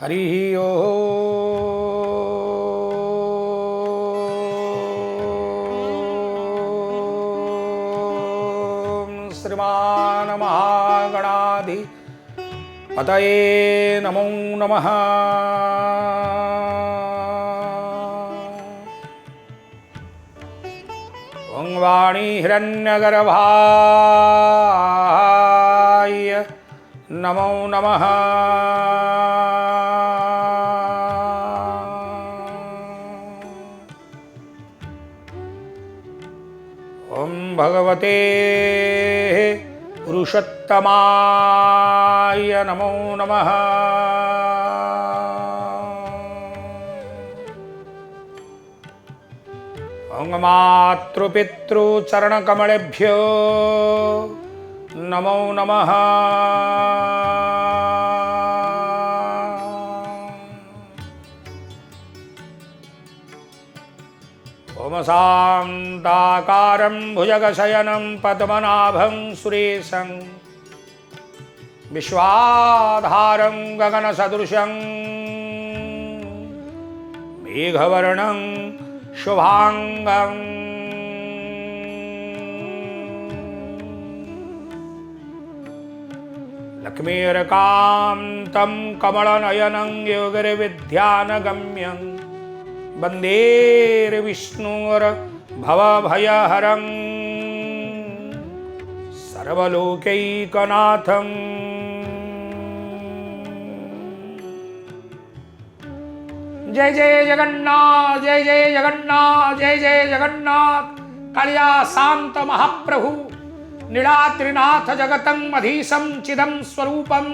हरि ओम। श्रीमान महागणाधिपतये नमो नमः। ओं वाणी हिरण्यगर्भाय नमो नमः। ओं भगवते पुरुषोत्तमाय नमो नमः। ओं मातृपितृचरणकमलेभ्यो नमो नमः। ओम शान्ताकारं भुजगशयनं पद्मनाभं सुरेशं विश्वाधारं गगनसदृशं मेघवर्णं शुभांगं लक्ष्मीर्कान्तं कमलनयनं योगिर्विद्यानगम्यं वन्देर्विष्णुर्भवभयहरं सर्वलोकैकनाथं। जय जय जगन्नाथ, जय जय जगन्नाथ, जय जय जगन्नाथ। कालिया शांत महाप्रभु नीलाद्रिनाथ जगतं मधीशं चिदं स्वरूपं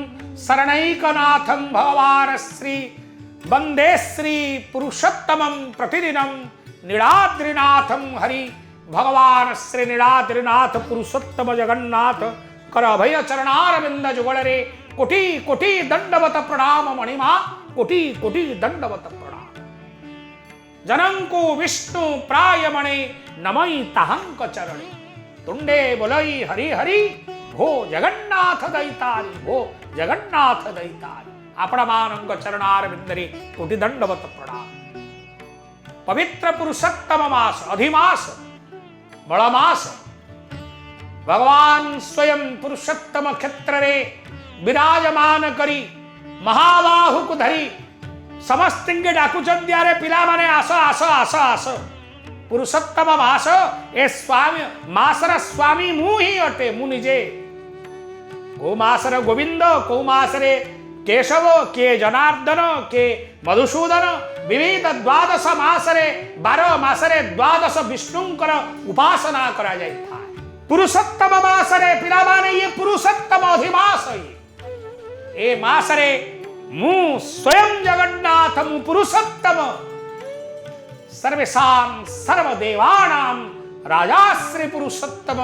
शरणैकनाथं भगवान् श्री वंदे श्री पुरुषोत्तमं प्रतिदिनं नीलाद्रिनाथं हरि भगवान् श्री नीलाद्रिनाथ पुरुषोत्तम जगन्नाथ कर अभय चरणारविंद जुगलरे कोटि कोटि दंडवत प्रणाम मणिमा कोटि कोटि दंडवत प्रणाम। जनंको विष्णु प्रायमणे नमई ताहंक चरणे तुंडे बोलई हरि हरि भो जगन्नाथ दैतारी भो जगन्नाथ दैतारी। आपणमानंक चरणारविंदरे कोटि दंडवत प्रणाम। पवित्र पुरुषोत्तम मास अधिमास बड़मास भगवान स्वयं पुरुषोत्तम क्षेत्र रे विराजमान करी महाबाहुक धरी समस्त डाकुचंदी आरे पिला माने आस आस आस आस। पुरुषोत्तम मास ए स्वामी मासर स्वामी मु ही अटे मु निजे। को मासर गोविंद को मासरे केशव के जनार्दन के मधुसूदन विविध द्वादश मासरे 12 मासरे द्वादश विष्णुंकर उपासना करा जाय था। पुरुषोत्तम मासरे पिला माने ये पुरुषोत्तम अधिमास ए मासरे मु स्वयं जगन्नाथ मु पुरुषोत्तम सर्वेशां सर्वदेवानां राजा श्री पुरुषोत्तम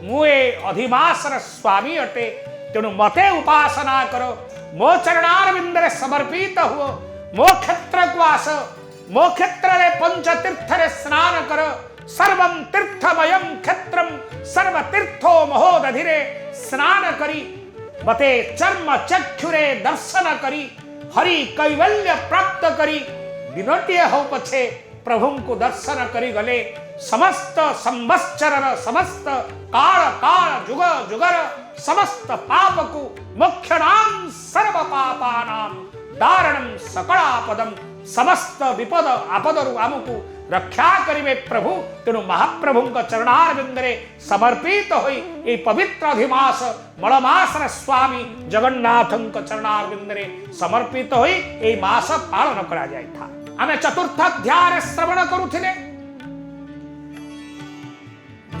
मुए अधिमासर स्वामी अटे। तेणु मते उपासना करो मो चरणारविंदरे समर्पित हुओ मो क्षेत्र को आस मो क्षेत्र रे पंच तीर्थ रे स्नान कर सर्वं तीर्थमयं क्षेत्रं सर्व तीर्थो महोदधिरे स्नान करी मते चर्म चक्षुरे दर्शन करी हरि कैवल्य प्राप्त करी दिनोटिए हो पछे प्रभु को दर्शन करी गले समस्त संवत्सर समस्त काल काल जुग जुगर समस्त पाप को मोक्षणां सर्व पापानां दारणं सकलापदं समस्त विपद आपदरु आमको रक्षा करिवे प्रभु। तेणु महाप्रभु चरणारविंदरे समर्पित होई ए पवित्र अधिमास मलमासर स्वामी जगन्नाथ चरणारविंदरे समर्पित होई ए मास पालन करा जाय था। आमे चतुर्थ अध्याय श्रवण करुथिले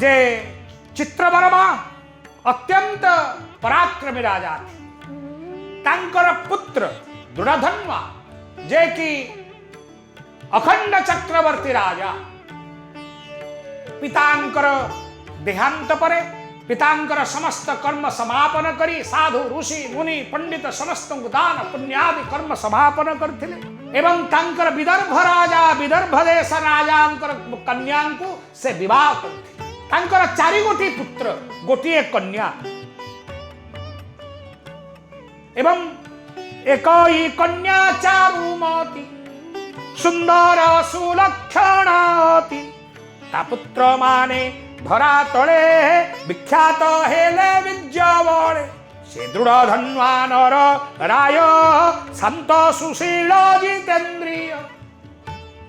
जे चित्रवर्मा अत्यंत पराक्रमी राजा थे। तांकर पुत्र दुर्योधन जे कि अखंड चक्रवर्ती राजा पितांकर देहांत परे पितांकर समस्त कर्म समापन करी साधु ऋषि मुनि पंडित समस्त दान पुण्यादि कर्म समापन करथिले एवं तांकर विदर्भ राजा विदर्भ देश राजांकर कन्यांकु से विवाह करथिले। तांकर 4 गोटी पुत्र गोटिए कन्या एवं एकई कन्या चारुमती सुंदर सुलक्षणाती ता पुत्र माने धरा तले विख्यात हेले विज्ञावळे से दृढ़ धन्वानर राय शांत सुशील जितेन्द्रिय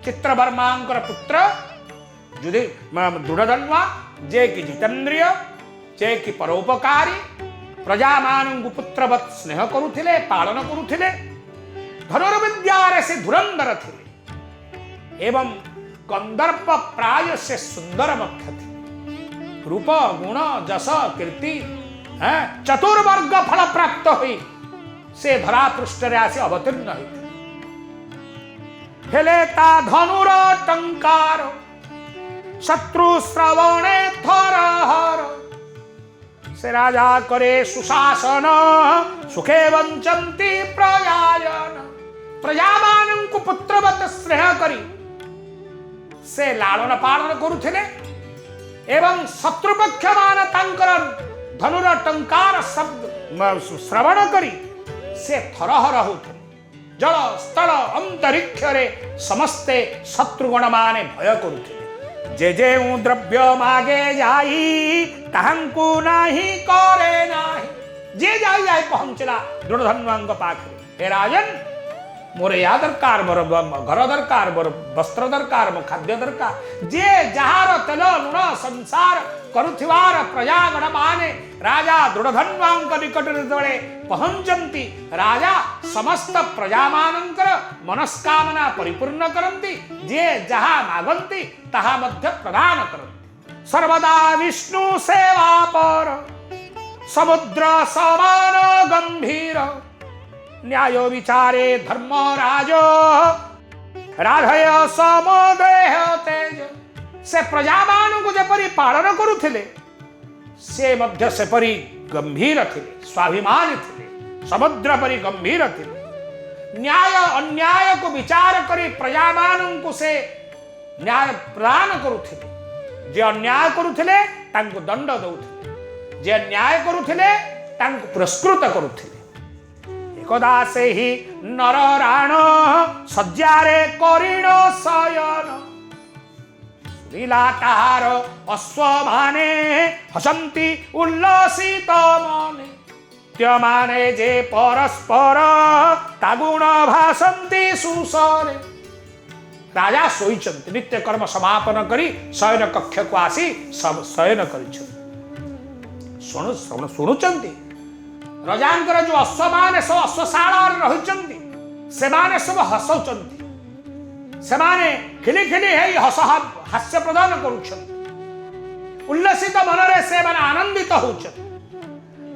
चित्रवर्मांकर पुत्र दृढ़ धन्वा जे कि जितेन्द्रिय जे कि परोपकारी प्रजा मानू पुत्रवत स्नेह करुथिले पालन करुथिले धनुर्विद्यारे से धुरंधर थिले एवं कंदर्प प्राय से सुंदर मध्य थे रूप गुण जस कीर्ति चतुर्वर्ग फल प्राप्त हुई से धरा पृष्ठ आसी अवतीर्ण होते हेले ता धनुर टंकार शत्रु श्रवणे थरहर से राजा करे सुशासन सुखे वंचंती प्रजाजन प्रजामान को पुत्रवत स्नेह करी से लालन पालन करुथिले एवं शत्रुपक्ष मान तांकर धनुर टंकार शब्द श्रवण करी से थरहर होते जल स्थल अंतरिक्ष रे समस्ते शत्रुगण माने भय करुथिले जे जे द्रव्य मागे जाई ताहंकु नाही करे नाही जे जाई जाई पहुंचला दृढ़धन्वांग पाखे हे राजन मोर या दरकार मोर घर दरकार मोर वस्त्र दरकार मो खाद्य दरकार जे जहार तेल लुण संसार करुथिवार प्रजागण माने राजा दृढ़धन्वांग निकट जेतबेले पहुंचंती राजा समस्त प्रजा मानंकर मनस्कामना परिपूर्ण करंती जे जहा मागंती ताहा मध्य प्रदान करंती सर्वदा विष्णु सेवा पर समुद्र समान गंभीर न्याय विचारे धर्मराज राधय समदेह तेज से प्रजामान को जेपरी पालन करुथिले से मध्य सेपरी गंभीर थिले स्वाभिमान थिले समुद्र परी गंभीर थिले न्याय अन्याय को विचार करी प्रजामान को से न्याय प्रदान करुथिले जे अन्याय करुथिले तांको दंड दउथिले जे अन्याय करुथिले तांको पुरस्कृत करुथिले एकदा से ही नर राण सज्जारे करिण शयन सुनिला ताहार अश्वमाने हसंती उल्लसित मने त्यमाने जे परस्पर तागुण भासंती सुसरे राजा सोईचंती नित्य कर्म समापन करी शयन कक्ष को आसी सब शयन करिछंती शुणुचंती रजांकर जो अश्वमाने सब अश्वशाला रहिचंती सेमाने सब हसौचंती सेमाने खिली खिली हेई हास्य प्रदान करुछंती उल्लसित मनरे से माने आनंदित होचंती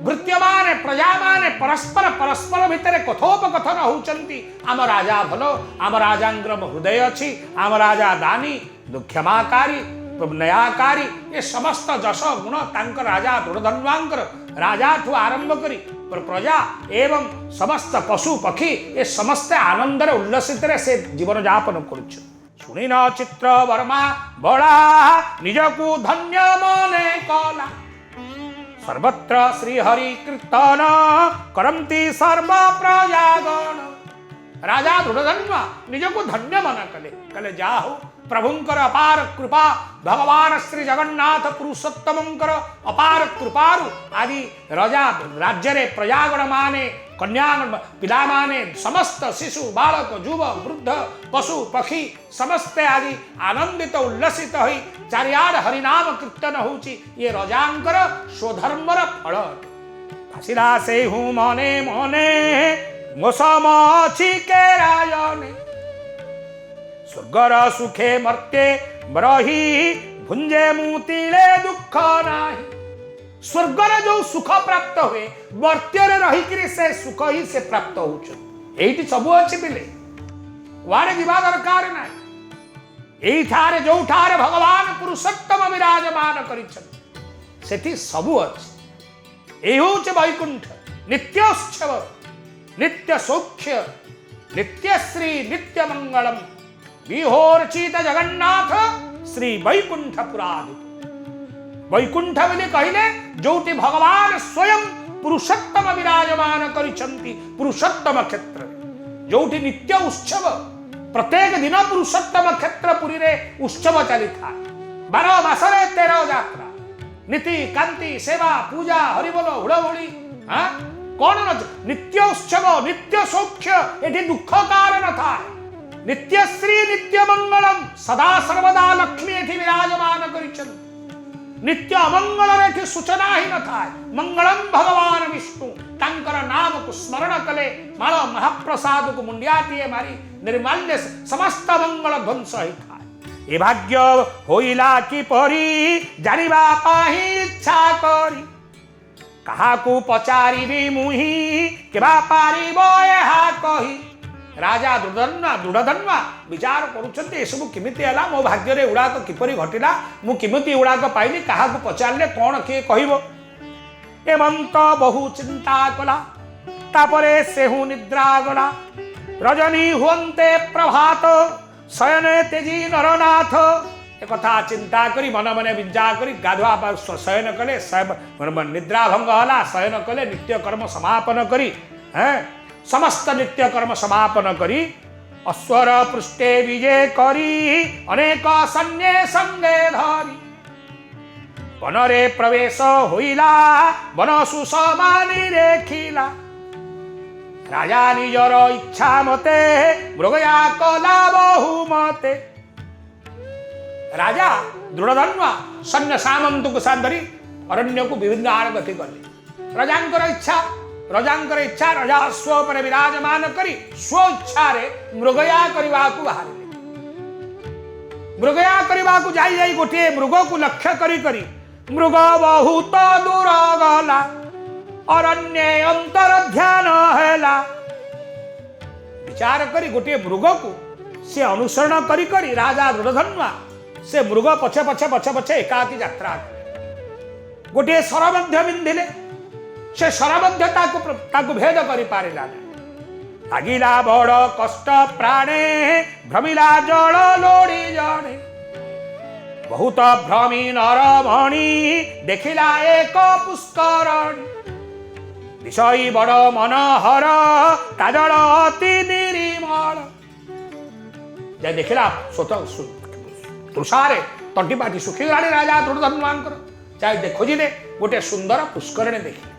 भृत्यमाने प्रजामाने परस्पर परस्पर भितरे कथोपकथन होचंती आम राजा भलो आम राजांग्र हृदय अछि आम राजा दानी दुःखमाकारी न्यायकारी ये समस्त जश गुण तांकर राजा दृढ़धन्वांकर राजा ठू आरंभ करी प्रजा एवं समस्त पशु पक्षी ये समस्त आनंद उल्लसित से जीवन यापन करुछ सुनी न चित्र वर्मा बड़ा निजकु धन्य मने कला सर्वत्र श्रीहरि कीर्तन करंती सर्व प्रजागण राजा दृढ़धन्वा निजकु धन्य मन कले कले जाहु प्रभुंकर अपार कृपा भगवान श्री जगन्नाथ पुरुषोत्तमंकर अपार कृपारु आदि राजा राज्य रे प्रजागण माने कन्यागण पिला माने समस्त शिशु बालक युव वृद्ध पशु पक्षी समस्त आदि आनंदित उल्लसित होई चारियाड हरिनाम कीर्तन होउची ये राजांकर स्वधर्मर फल भासिला से हूँ मने मने मोसम अछि के राजने स्वर्गर सुखे मर्त्ये ब्रही भुंजे मुतिले दुख नाही स्वर्गर जो सुख प्राप्त हुए मर्त्य रही से सुख ही से प्राप्त होती सब अच्छी पिले कुआरे जीवा दरकार ना यही जो भगवान पुरुषोत्तम विराजमान कर सबू अच्छी यही हूँ वैकुंठ नित्योत्सव नित्य सौख्य नित्य श्री नित्य मंगलम विहोर्चित जगन्नाथ श्री वैकुंठपुराधिप वैकुंठ बोली कहले जोटी भगवान स्वयं पुरुषोत्तम विराजमान करिसंती पुरुषोत्तम क्षेत्र जोठी नित्य उत्सव प्रत्येक दिन पुरुषोत्तम क्षेत्रपुरी रे उत्सव चली था 12 मासरे 13 यात्रा नीति कांति सेवा पूजा हरिबोल हुड़हुड़ी हाँ कौन नित्य उत्सव नित्य सौख्य एठी दुख कारण था नित्य श्री नित्य मंगलम सदा सर्वदा लक्ष्मी एठी विराजमान करिछन नित्य अमंगल एठी सूचना ही न था मंगलम भगवान विष्णु तांकर नाम को स्मरण कले माळ महाप्रसाद को मुंडियाटीए मारी निर्माल्य समस्त मंगल ध्वंस ही था ए भाग्य होइला कि परी जानिबा पाही इच्छा करी कहा को पचारिबी मुही केबा पारिबो एहा कही राजा दृढ़धन्वा विचार करुछन्ते एसबु किमिति हला मो भाग्य रे उड़ाक किपरि घटिला मु किमिति उड़ाक पाइली कहा को पचारले कोन के कहिबो एमंत बहु चिंता कला तापरे सेहु निद्रा गला रजनी हुंते प्रभात शयने तेजी नरनाथ एक कथा चिंता करी मन मन विंजा करी गाधुआ शयन कले निद्रा भंग हला शयन कले नित्य कर्म समापन करी समस्त नित्य कर्म समापन करी अश्वर पृष्ठे विजय करी अनेक सैन्य संगे धरी वनरे प्रवेश होइला वन सुसमानी रेखिला राजा निजर इच्छा मते मृगया कला बहुमते राजा दृढ़धन्वा सैन्य सामंत को साथ धरी अरण्य को विभिन्न आड़ गति कले राजांकर इच्छा राजा स्व पर विराजमान करी स्व इच्छा रे मृगया करबा को बाहर मृगया करबा को जाई गोटे मृग को लक्ष्य करी मृग बहुत दूर गला अरण्य अंतर ध्यान हैला विचार करी गोटे मृग को से अनुसरण करी राजा दृढ़धन्वा से मृग पछे पछे पछे पछे एकाकी यात्रा गोटे सर मध्य बिंधिले से सर मध्य ताकु भेद करि पारिला लागिला बड़ कष्ट प्राणे भ्रमिला जल लोड़ी जाने बहुत भ्रमी नरमणि देखिला एक पुष्करणी विषयी बड़ मनोहर काजल अति निर्मल जे देखिला तुषारे तंटीपाटी सुखीगलाणी राजा दृढ़धन्वांकर चाहे खोजिले गोटे सुंदर पुष्करणी देखिले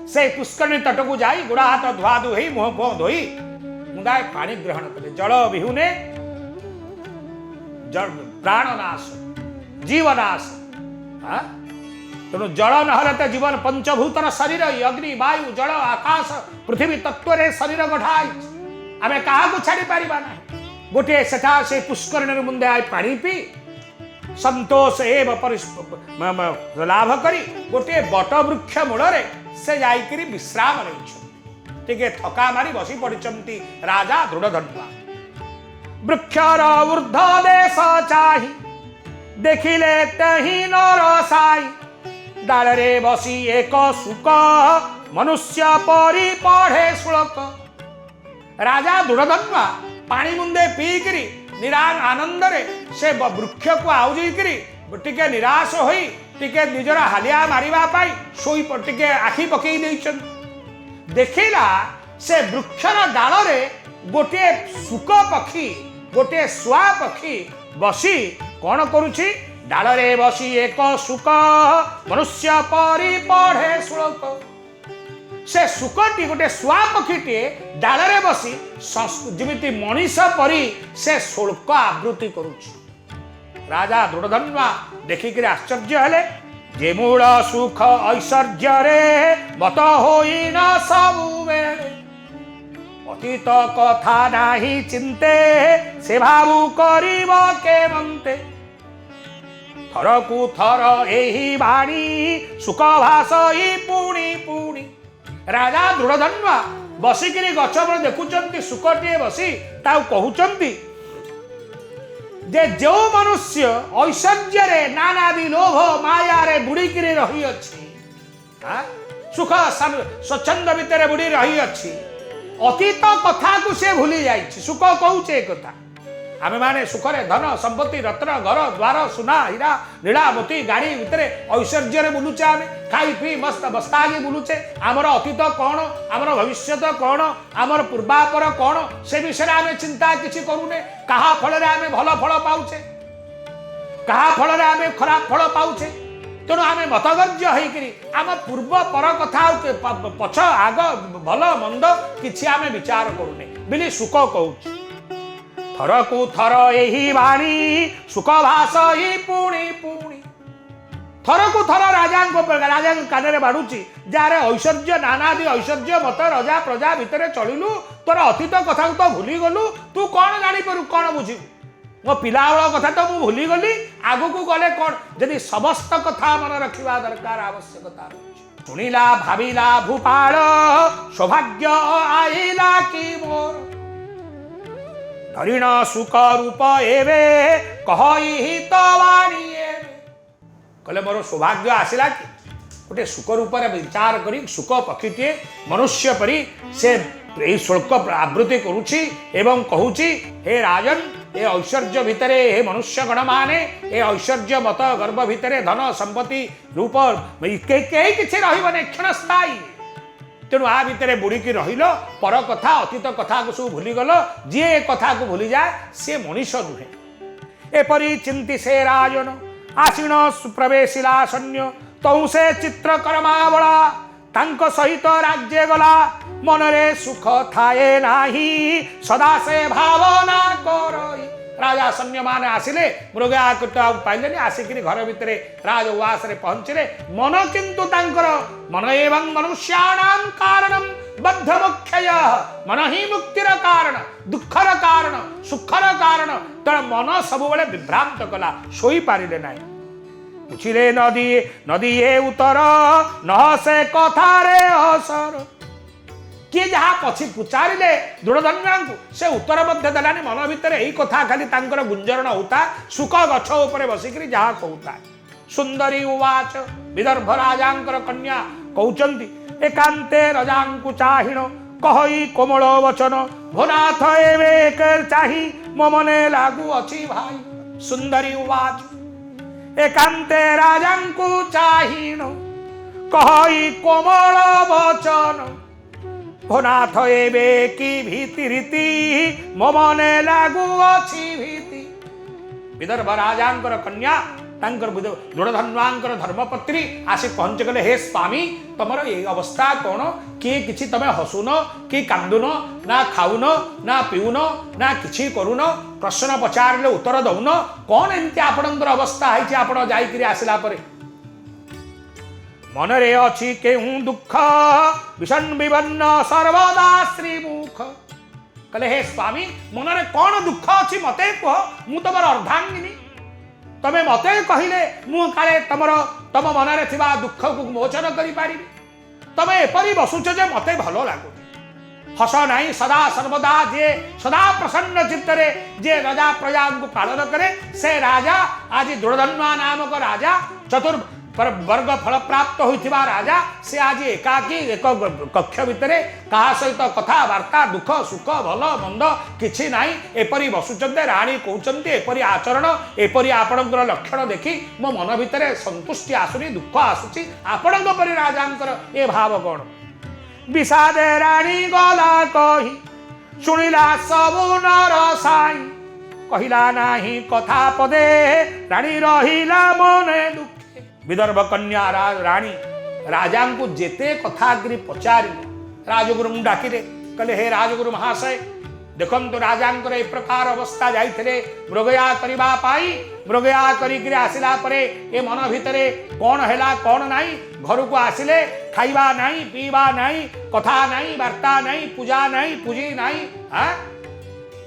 से पुष्करणी तट को जाई गुड़ा हाथ धुआ धुई मुह फुह धोई मुंगाए पानी ग्रहण कले जल विहुने प्राणनाश जीवनाश तेणु जल नहले जीवन पंचभूतर शरीर अग्नि वायु जल आकाश पृथ्वी तत्व शरीर गढ़ाई आम क्या छाड़ी पारिबा ना गोटे सेठा से पुष्करणी मुंदे आई पानी पी संतोष एव लाभ करी गोटे बट वृक्ष मूଳରେ से जाइकरी विश्राम नहीं थका मारी बसी पड़ती राजा दृढ़धन्वा वृक्षर ऊर्ध देश चाही देखिले तही नर साई डाल रे बसी एक सुक मनुष्य परी पढ़े श्लोक राजा दृढ़धन्वा पानी मुंदे पीकरी निरान आनंद रे से वृक्ष को आउजीकरी टिके निराश होई टिके निजर हालिया मारिबा पाई सोई टिके आखि पकई देइछन देखिला से वृक्षर डाल रे गोटे सुक पक्षी गोटे शुआ पक्षी बसी कौन करुछि डाल रे बसी एक सुक मनुष्य परी पढ़े श्लोक से सुकटी गोटे शुआ पक्षीटे डाल रे बसी जमिति मनीष परी से शुल्क आवृत्ति करुछि राजा दृढ़धन्वा देखिक आश्चर्य हेले जे मूल सुख ऐश्वर्य रे मत होई न सबु बेले अतीत कथा नाही चिंते से भावु करिब के मंते थरकु थर एही बाणी सुख भाषई पुणी पुणी राजा दृढ़धन्वा बसिकी गछ पर देखुंट सुखटे बसी कहते जे जो मनुष्य ऐश्वर्य नानादि लोभ माया रे बुड़ीक रही अच्छी सुख स्वच्छंद भितर बुड़ी रही अच्छी अतीत कथा को से भूली जाइए सुख कहूचे कथा आमे माने सुखरे धन संपत्ति रत्न घर द्वार सुना हीरा नीला मोती गाड़ी भितर ऐश्वर्य बुलुचे आमे खाई पी मस्त बस्तागी बुलुचे आमर अतीत कौन आमर भविष्य कौन आमर पूर्वापर कौन से विषय आमे चिंता किसी करूने कहा फल आमे भल फल पाउचे कहा फल आमे खराब फल पाउचे तेणु आमे मतगर्ज होइकरी आम पूर्व पर कथा पछ आग भल मंद किछि आमे विचार करूने बिली सुख कहूँ थरकू थर यही वाणी सुख भाष ही पुणी पुणी थरकू थर राजा कान बाड़ुची जार ऐश्वर्य नानादि ऐश्वर्य मत रजा प्रजा भितर चलिलु तोर अतीत कथा तो भूली गलु तू कौन जापर कौन बुझू मो पिलावेल कथा तो मुझे भूली गली आगू गले कौन जदि समस्त कथा मन रखा दरकार आवश्यकता शुणिला भाविला भूपाल सौभाग्य आईला कि मोर हरिण सुख रूप एवे कही तो वाणी कहले मोर सौभाग्य आसला कि गोटे सुख रूप विचार करी सुख पक्षीटे मनुष्य परी से श्लोक आवृत्ति करुच्ची एवं कहूची हे राजन ए ऐश्वर्य भितरे हे मनुष्य गण माने ए ऐश्वर्य मत गर्भ भितरे धन संपत्ति रूप कई किसी रही क्षणस्थायी तेणु आ भितर बुड़ीकी रहिल पर कथा अतीत कथा को सब भूलीगल जी ए कथा को भूली जाए सी मनीष नुहे एपरी चिंती से राजन आसीन प्रवेशिला सैन्य तौ से चित्रकर्मावला तांको सहित राज्य गला मनरे सुख थाए नाही सदा से भावना करई राजा सैन्य मान आसिले मृगयाकृत पाइले आसिक घर भितर राजउवास पहुंचले मन किंतु तांकर मन एवं मनुष्याणाम कारणम बद्ध मुख्य मन ही मुक्तिर कारण दुखर कारण सुखर कारण तर मन सब बेले विभ्रांत कला सोई पारिले नाही पूछिले नदी नदी ये उतर न से कथारे असर किए जहाँ पछी पुचारे दृढ़धन्या से उत्तर मध्य देलानी मन भितर यही कथा खाली तांकर गुंजरण होता सुख गछ उपर बसिक जहाँ कहता सुंदरी उवाच विदर्भ राजांकर कन्या कहउचंती एकांते रजांकु चाहिण कहि कोमल वचन भोनाथ एवेक चाही मो मने लागू अछि भाई सुंदरी उवाच एकांते राजांकु चाहिण कहि कोमल वचन भोनाथ एबे की भीति रीति मो मने लागू अछि भीति विदर्भ राजांकर कन्या तांकर दृढ़धन्वांकर धर्मपत्री आसी पहुंच गले हे स्वामी तमर ये अवस्था कौन किए किछि तमे हसुन कि कांदुन ना खाउन ना पीउन ना किछि करुन प्रश्न पचारे उत्तर दउन कौन एमती आपणकर अवस्था है आपण जाइकरी आसिला परे मनरे अछि केहू दुख विषण विवन्न सर्वदा श्रीमुख कहले हे स्वामी मनरे कौन दुख अछि मते कह मु तमर अर्धांगिनी तमे मते कहिले मु काले तम मनरे थिबा दुख को मोचन करि पारि तमे एपरि बसुछ जे मते भलो लागु हस नाही सदा सर्वदा जे सदा प्रसन्न चित्तरे जे राजा प्रजा को पालन करे से राजा आज दृढ़धन्वा नामक राजा चतुर पर वर्ग फल प्राप्त होइथिबा राजा से आज एकाकी एक कक्ष भितरे कहा सहित कथबार्ता दुख सुख भल मंद किछि नाही एपरी बसुचंदे राणी कहउचंती एपरी आचरण एपरी आपणकर लक्षण देखी मो मन भितरे संतुष्टि आसुनी दुख आसुची आपणक परि राजांकर ए भाव कोन विषादे राणी गला कही सुनिला सबु नर साई कहिला नाही कथा पदे राणी रहिला मने दुख विदर्भ कन्या राणी राजा को जेते कथाग्री पचारे राजगुरु डाकिले कहले हे राजगुरु महाशय देखंतु राजांकर ए प्रकार अवस्था जाइथिले मृगया करिबा पाई मृगया करिकरी आसिला परे ए मन भितरे कौन हैला कौन नाही घर को आसिले खाइबा नाही पीबा नाही कथा नाही वार्ता नाही पूजा नाही पूजी नाही हां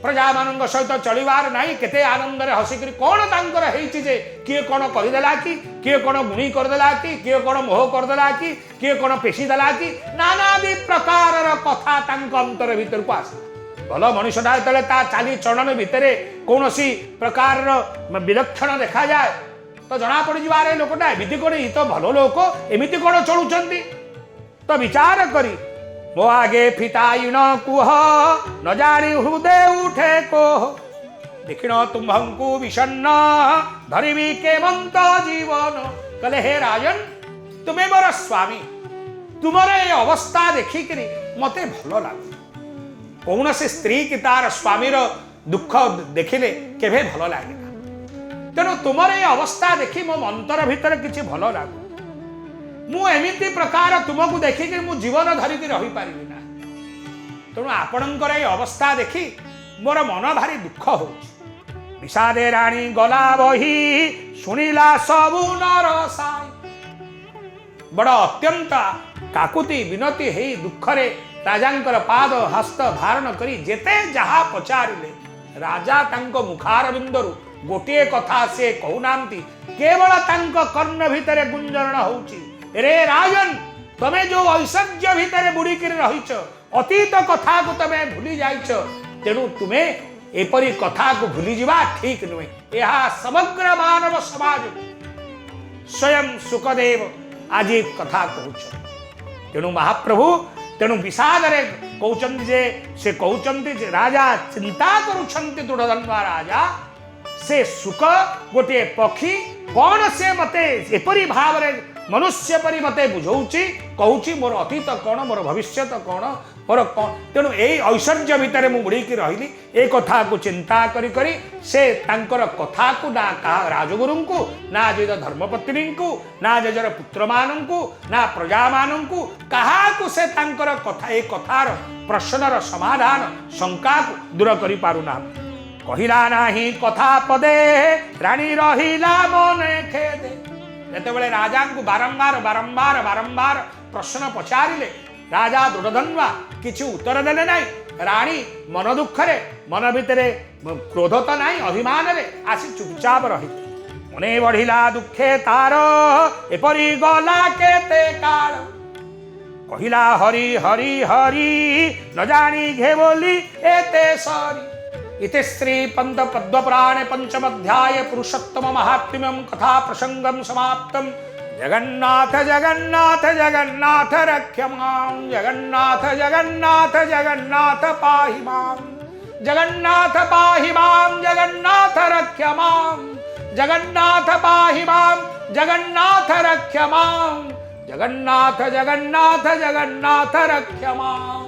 प्रजा मान सहित चलवार ना केते आनंद हसिकी कौन तांकर हेछि जे किए कौन करदेला कि किए कौन गुणी करदेला कि किए कौन मोह करदेला कि किए कौन पेशीदेला कि नानादि प्रकार कथा तांक अंतर भीतर को आस भल मनुष्यटा जो चाली चलन भितर कौन सी प्रकार विलक्षण देखा जाए तो जना पड़ जाए लोकटा एमती कौन ये तो भल लोक एमती कौन चलुंट तो विचार करी मो आगे फिटाई न कुह न जानी हृदय उठे को देखिण तुम्भंकु विषन्न धरिबी केमंत जीवन। कहले हे राजन तुम्हें मोर स्वामी, तुमर ये अवस्था देखिक मते भल लगुनि। कौन से स्त्री की तार स्वामीर दुख देखिले केभे भल लगे ना। तेणु तुमर ये अवस्था देखी मो अंतर भितर किछि भल लागु। मु एमिति प्रकार तुमको देखिक मु जीवन धरिक रही पारिबि ना। तेणु आपणकर ये अवस्था देखी मोर मन भारी दुख हो। विषादे राणी गला बही शुणिला सबु नर साई। बड़ अत्यंत काकुति विनती हे दुखरे राजांकर पाद हस्त धारण करी जेते जहा पचारिले राजा तांको मुखार बिंदरु गोटे कथा से कहूनांती, केवल तांको कर्ण भितरे गुंजरण होउची, रे राजन तमे जो ऐश्वर्य भितरे बुड़ी कर रहिछ, अतीत कथा को तमे भूली जाइछ। तेणु तुमे एपरी कथा को भूली जीवा ठीक नुहे। यह समग्र मानव समाज स्वयं सुखदेव आज कथा कहउछ। तेणु महाप्रभु तेणु विषाद कहते जे से कहते जे राजा चिंता करुछंती दुर्योधनवा राजा से सुख गोटे पक्षी कौन से मते एपरी भाव मनुष्य परी मते बुझौची कहूची मोर अतीत कौन मोर भविष्य कौन मोर कौन। तेणु यही ऐश्वर्य भितर मु बुड़ीकी रही ए कथा को चिंता करी करी से तांकर कथा को ना कहा राजगुरु को ना जेज धर्मपत्नी को ना जेजर पुत्र मानू ना प्रजा मानू कहा को से तांकर कथा ए कथार प्रश्नर समाधान शंका को दूर करि पारुना। कहिला नाही कथा पदे रानी रहिला मने खेदे। जेतेबेले राजा को बारंबार बारंबार बारंबार प्रश्न पचारिले राजा दुर्योधनवा किछि उत्तर देले नाही। रानी मन दुखरे मन भितरे क्रोध तो नाही अभिमान रे आसी चुपचाप रही। मने बढ़िला दुखे तार एपरी गला केते काल। कहिला हरि हरि हरि न जानी घे बोली एते सरी। इति श्री पंत पद्मपुराणे पंचम अध्याय पुरुषोत्तम महात्म्यम कथा प्रसंगम समाप्तम। जगन्नाथ जगन्नाथ जगन्नाथ रक्ष मां, जगन्नाथ जगन्नाथ जगन्नाथ पाहि मां, जगन्नाथ पाहि मां, जगन्नाथ रक्ष मां, जगन्नाथ पाहि मां, जगन्नाथ रक्ष मां, जगन्नाथ जगन्नाथ जगन्नाथ रक्ष मां।